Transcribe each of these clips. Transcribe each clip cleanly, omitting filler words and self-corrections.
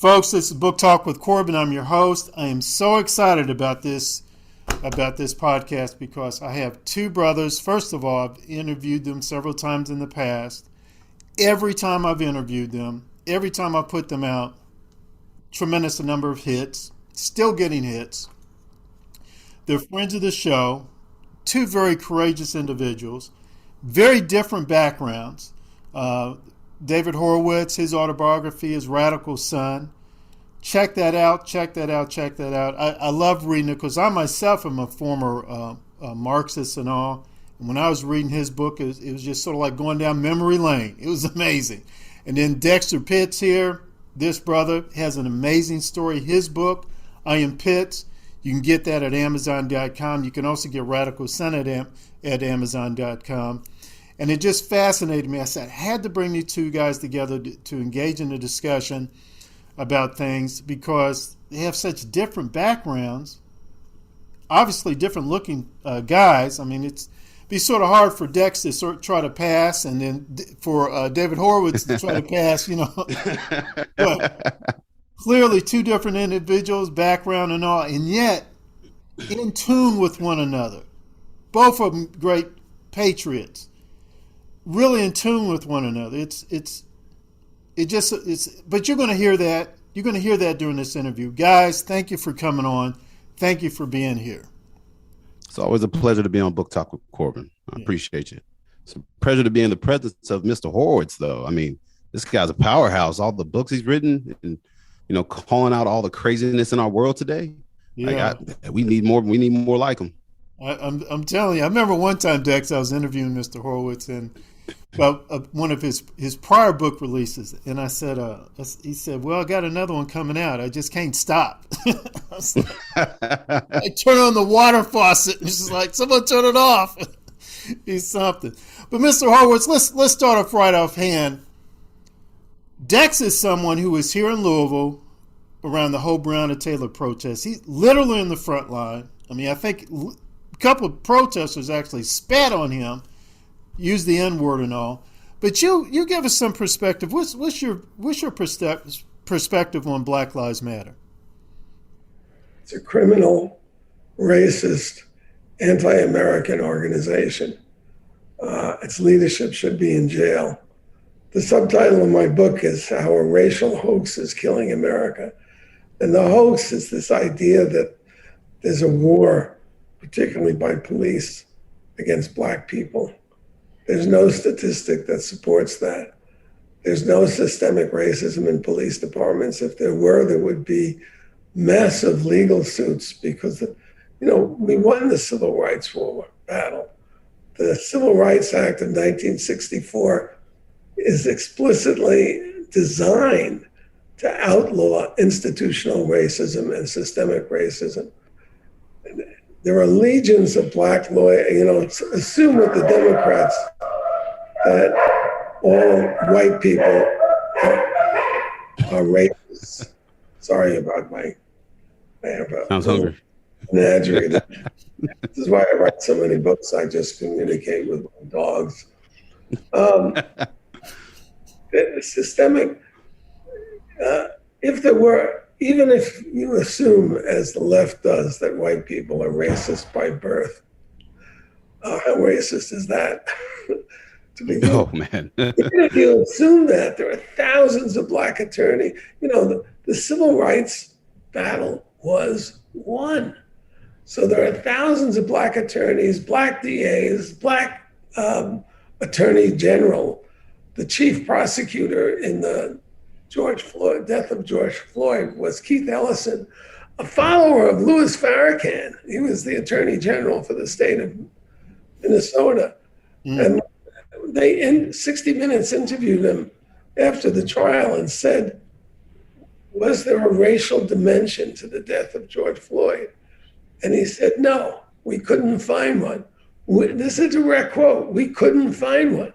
Folks, this is Book Talk with Corbin. I'm your host. I am so excited about this podcast because I have two brothers. First of all, I've interviewed them several times in the past. Every time I've interviewed them, every time I put them out, tremendous number of hits, still getting hits. They're friends of the show, two very courageous individuals, very different backgrounds. David Horowitz, his autobiography is Radical Son. Check that out. I love reading it because I myself am a former Marxist and all. And when I was reading his book, it was just sort of like going down memory lane. It was amazing. And then Dexter Pitts here, this brother, has an amazing story. His book, I Am Pitts, you can get that at Amazon.com. You can also get Radical Son at Amazon.com. And it just fascinated me. I said, I had to bring these two guys together to engage in a discussion about things because they have such different backgrounds, obviously different looking guys. I mean, it'd be sort of hard for Dex to sort of try to pass and then for David Horowitz to try to pass, But clearly two different individuals, background and all, and yet in tune with one another. Both of them great patriots. Really in tune with one another. But you're going to hear that. You're going to hear that during this interview. Guys, thank you for coming on. Thank you for being here. It's always a pleasure to be on Book Talk with Corbin. I appreciate you. It's a pleasure to be in the presence of Mr. Horowitz, though. I mean, this guy's a powerhouse. All the books he's written and, calling out all the craziness in our world today. Yeah. We need more. We need more like him. I'm telling you, I remember one time, Dex, I was interviewing Mr. Horowitz and about one of his prior book releases, and I said, he said, "Well, I got another one coming out. I just can't stop." I turn on the water faucet, and she's like, "Someone turn it off." He's something. But Mr. Horowitz, let's start off right offhand. Dex is someone who was here in Louisville around the whole Breonna Taylor protest. He's literally in the front line. I mean, I think a couple of protesters actually spat on him, used the N-word and all. But you give us some perspective. What's your perspective on Black Lives Matter? It's a criminal, racist, anti-American organization. Its leadership should be in jail. The subtitle of my book is How a Racial Hoax is Killing America. And the hoax is this idea that there's a war, particularly by police, against Black people. There's no statistic that supports that. There's no systemic racism in police departments. If there were, there would be massive legal suits because, we won the Civil Rights War battle. The Civil Rights Act of 1964 is explicitly designed to outlaw institutional racism and systemic racism. There are legions of Black lawyers, assume with the Democrats that all white people are rapists. Sorry about I have a sounds hungry. menagerie. This is why I write so many books. I just communicate with my dogs. Systemic, if there were, even if you assume, as the left does, that white people are racist by birth, how racist is that? Oh, man. Even if you assume that, there are thousands of Black attorneys. The civil rights battle was won. So there are thousands of Black attorneys, Black DAs, Black attorney general. The chief prosecutor in the death of George Floyd was Keith Ellison, a follower of Louis Farrakhan. He was the attorney general for the state of Minnesota. And they, in 60 Minutes, interviewed him after the trial and said, was there a racial dimension to the death of George Floyd? And he said, no, we couldn't find one. This is a direct quote. We couldn't find one.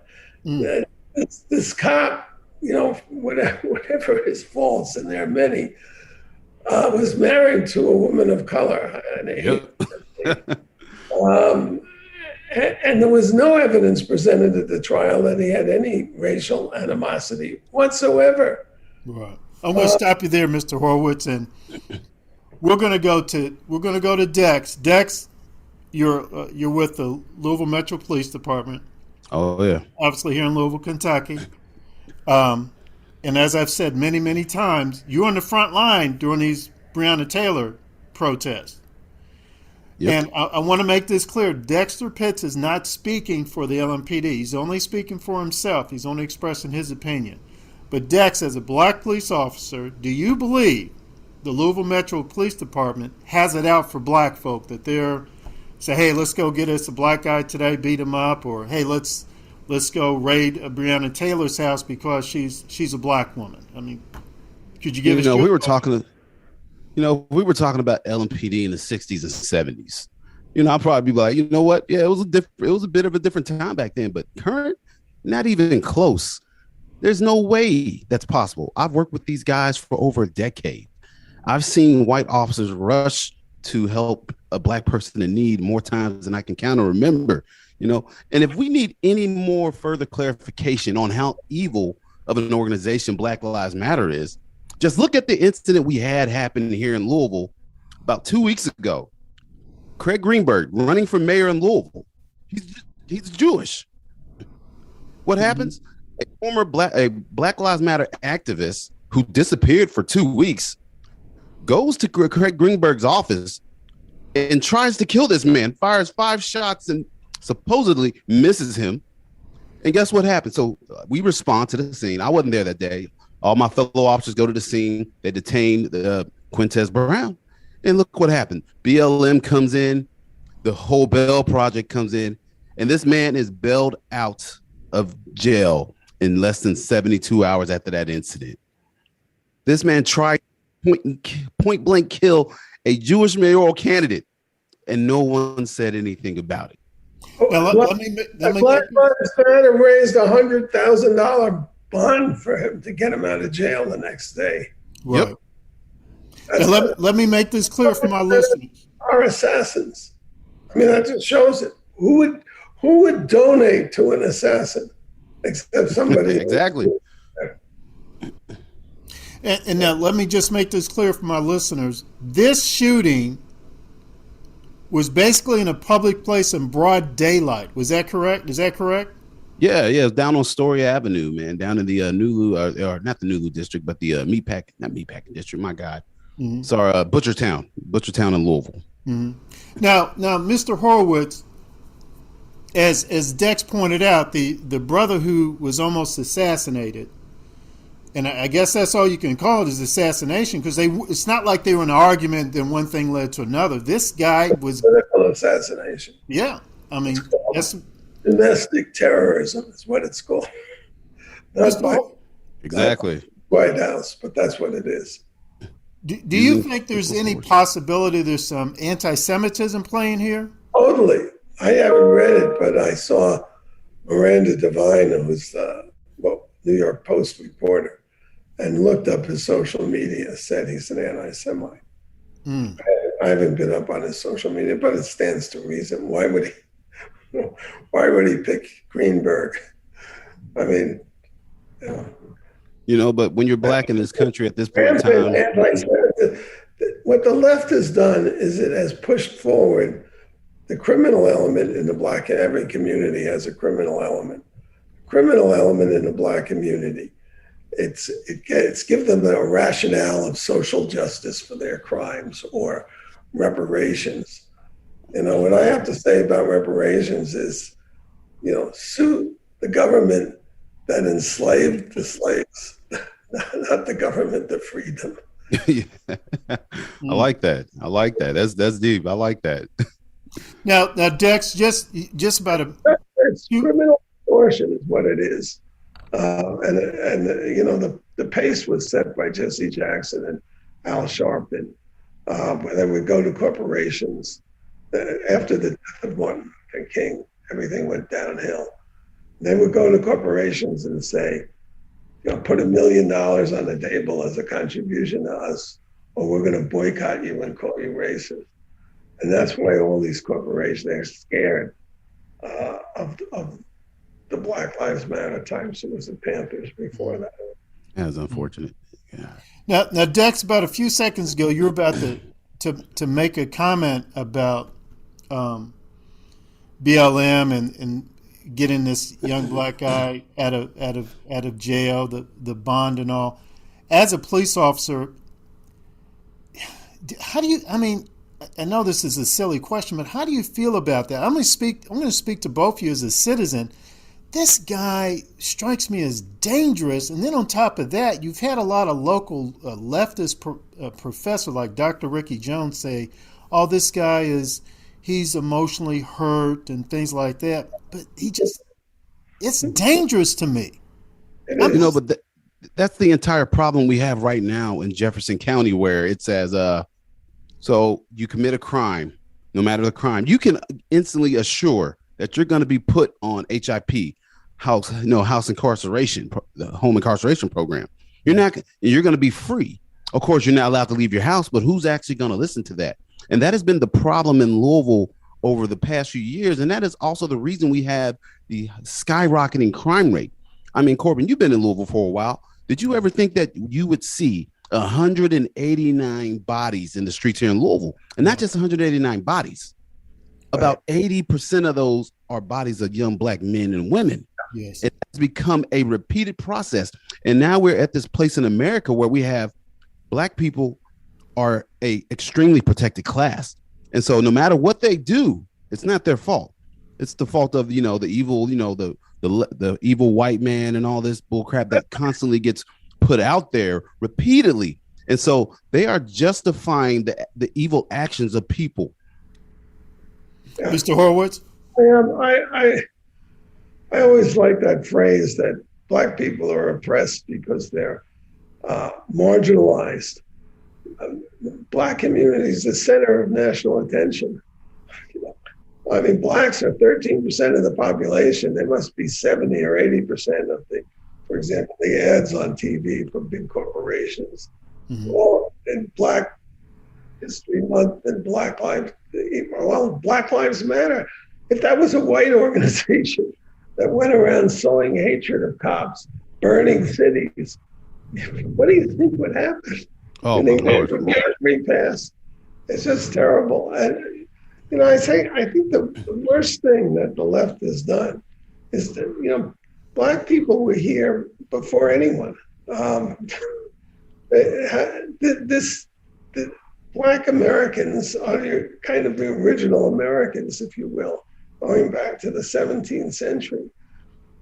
This cop, whatever his faults, and there are many, was married to a woman of color. And there was no evidence presented at the trial that he had any racial animosity whatsoever. Right. I'm going to stop you there, Mr. Horowitz, and we're going to go to Dex. Dex, you're with the Louisville Metro Police Department. Oh yeah. Obviously here in Louisville, Kentucky. And as I've said many, many times, you're on the front line during these Breonna Taylor protests. Yep. And I want to make this clear. Dexter Pitts is not speaking for the LMPD. He's only speaking for himself. He's only expressing his opinion. But Dex, as a black police officer, do you believe the Louisville Metro Police Department has it out for black folk, that they're say, hey, let's go get us a black guy today, beat him up, or hey, let's go raid Breonna Taylor's house because she's a black woman? I mean, could you give us? We were talking about LMPD in the 60s and 70s. I'll probably be like, you know what? Yeah, it was a bit of a different time back then, but current, not even close. There's no way that's possible. I've worked with these guys for over a decade. I've seen white officers rush to help a black person in need more times than I can count or remember, And if we need any more further clarification on how evil of an organization Black Lives Matter is, just look at the incident we had happen here in Louisville about 2 weeks ago. Craig Greenberg running for mayor in Louisville. He's Jewish. What happens? A former Black Lives Matter activist who disappeared for 2 weeks goes to Craig Greenberg's office and tries to kill this man, fires 5 shots and supposedly misses him. And guess what happened? So we respond to the scene. I wasn't there that day. All my fellow officers go to the scene. They detain Quintez Brown. And look what happened. BLM comes in. The whole Bell Project comes in. And this man is bailed out of jail in less than 72 hours after that incident. This man tried point blank kill a Jewish mayoral candidate, and no one said anything about it. Now, Black Lives Matter raised $100,000 bond for him to get him out of jail the next day. Right. Now, let me make this clear for my listeners. Are assassins. I mean, that just shows it. Who would donate to an assassin except somebody? Exactly. And now let me just make this clear for my listeners. This shooting was basically in a public place in broad daylight. Was that correct? Is that correct? Yeah. It was down on Story Avenue, man, down in the Nulu, or not the Nulu district, but the Meatpacking district. My God. Mm-hmm. Sorry, Butchertown in Louisville. Mm-hmm. Now, Mr. Horowitz, as Dex pointed out, the brother who was almost assassinated, and I guess that's all you can call it, is assassination, because it's not like they were in an argument, then one thing led to another. This guy was political assassination. Yeah, I mean, that's domestic terrorism is what it's called. That's exactly White House, but that's what it is. Do you think there's any possibility there's some anti-Semitism playing here? Totally. I haven't read it, but I saw Miranda Devine, who's the New York Post reporter, and looked up his social media, said he's an anti-Semite. Mm. I haven't been up on his social media, but it stands to reason. Why would he pick Greenberg? I mean, but when you're black in this country at this point in time, what the left has done is it has pushed forward the criminal element in the black. Every community has a criminal element. Criminal element in the black community. It's give them a rationale of social justice for their crimes or reparations. What I have to say about reparations is, sue the government that enslaved the slaves, not the government that freed them. I like that. That's deep. I like that. Now, Dex, just about it's criminal extortion is what it is. The pace was set by Jesse Jackson and Al Sharpton. They would go to corporations. After the death of Martin Luther King, everything went downhill. They would go to corporations and say, put $1 million on the table as a contribution to us, or we're going to boycott you and call you racist. And that's why all these corporations, they're scared of the Black Lives Matter times. It was the Panthers before that. That's unfortunate. Yeah. Now, Dex, about a few seconds ago, you were about to make a comment about BLM and getting this young black guy out of jail, the bond and all. As a police officer, how do you? I mean, I know this is a silly question, but how do you feel about that? I'm going to speak to both of you as a citizen. This guy strikes me as dangerous, and then on top of that, you've had a lot of local leftist professor like Dr. Ricky Jones say, "Oh, this guy he's emotionally hurt and things like that." But it's dangerous to me. But that's the entire problem we have right now in Jefferson County, where it says, so you commit a crime, no matter the crime, you can instantly assure that you're going to be put on HIP, house incarceration, the home incarceration program. You're going to be free. Of course, you're not allowed to leave your house, but who's actually going to listen to that? And that has been the problem in Louisville over the past few years. And that is also the reason we have the skyrocketing crime rate. I mean, Corbin, you've been in Louisville for a while. Did you ever think that you would see 189 bodies in the streets here in Louisville? And not just 189 bodies. About 80% of those are bodies of young black men and women. Yes. It has become a repeated process. And now we're at this place in America where we have black people are a extremely protected class. And so no matter what they do, it's not their fault. It's the fault of, the evil, the evil white man and all this bullcrap that constantly gets put out there repeatedly. And so they are justifying the evil actions of people. Yeah. Mr. Horowitz? I always like that phrase that black people are oppressed because they're marginalized. Black community is the center of national attention. I mean, blacks are 13% of the population. They must be 70 or 80% of for example, the ads on TV from big corporations. Mm-hmm. All in Black History Month and Black Lives Matter. If that was a white organization that went around sowing hatred of cops, burning cities, what do you think would happen? Oh, and they repass. It's just terrible. And I think the worst thing that the left has done is that black people were here before anyone. The Black Americans are kind of the original Americans, if you will, going back to the 17th century.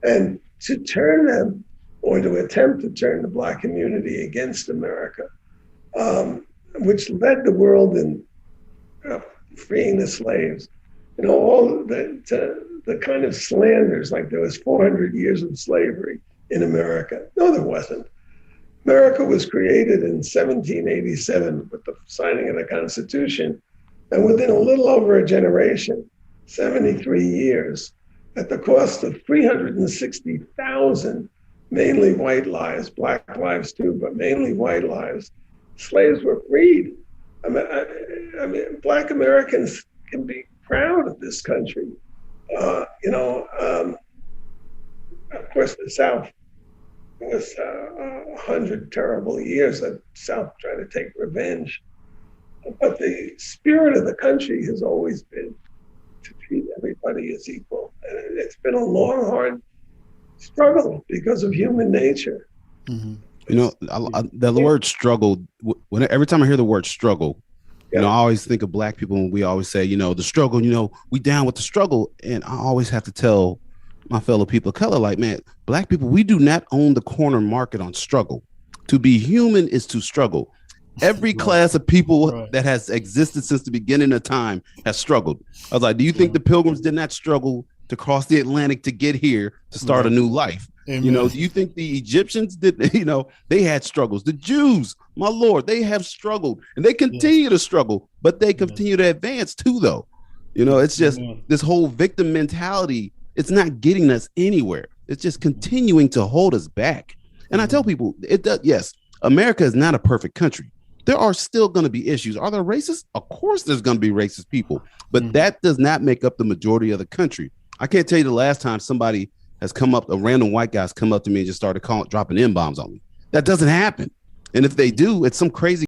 And to turn them, or to attempt to turn the Black community against America, which led the world in freeing the slaves, all the kind of slanders, like there was 400 years of slavery in America. No, there wasn't. America was created in 1787 with the signing of the Constitution. And within a little over a generation, 73 years, at the cost of 360,000 mainly white lives, black lives too, but mainly white lives, slaves were freed. I mean, Black Americans can be proud of this country. Of course, the South was 100 terrible years that South tried to take revenge. But the spirit of the country has always been to treat everybody as equal. And it's been a long, hard struggle because of human nature. Mm-hmm. The word struggle, every time I hear the word struggle, I always think of black people and we always say, the struggle, we down with the struggle. And I always have to tell my fellow people of color, like, man, black people, we do not own the corner market on struggle. To be human is to struggle. Every class of people that has existed since the beginning of time has struggled. I was like, do you think the Pilgrims did not struggle to cross the Atlantic to get here to start a new life? Amen. Do you think the Egyptians did, they had struggles. The Jews, my Lord, they have struggled and they continue to struggle, but they continue to advance too, though. It's just this whole victim mentality. It's not getting us anywhere. It's just continuing to hold us back. And I tell people, yes, America is not a perfect country. There are still going to be issues. Are there racists? Of course there's going to be racist people, but that does not make up the majority of the country. I can't tell you the last time somebody has come up, a random white guy's come up to me and just started dropping N-bombs on me. That doesn't happen. And if they do, it's some crazy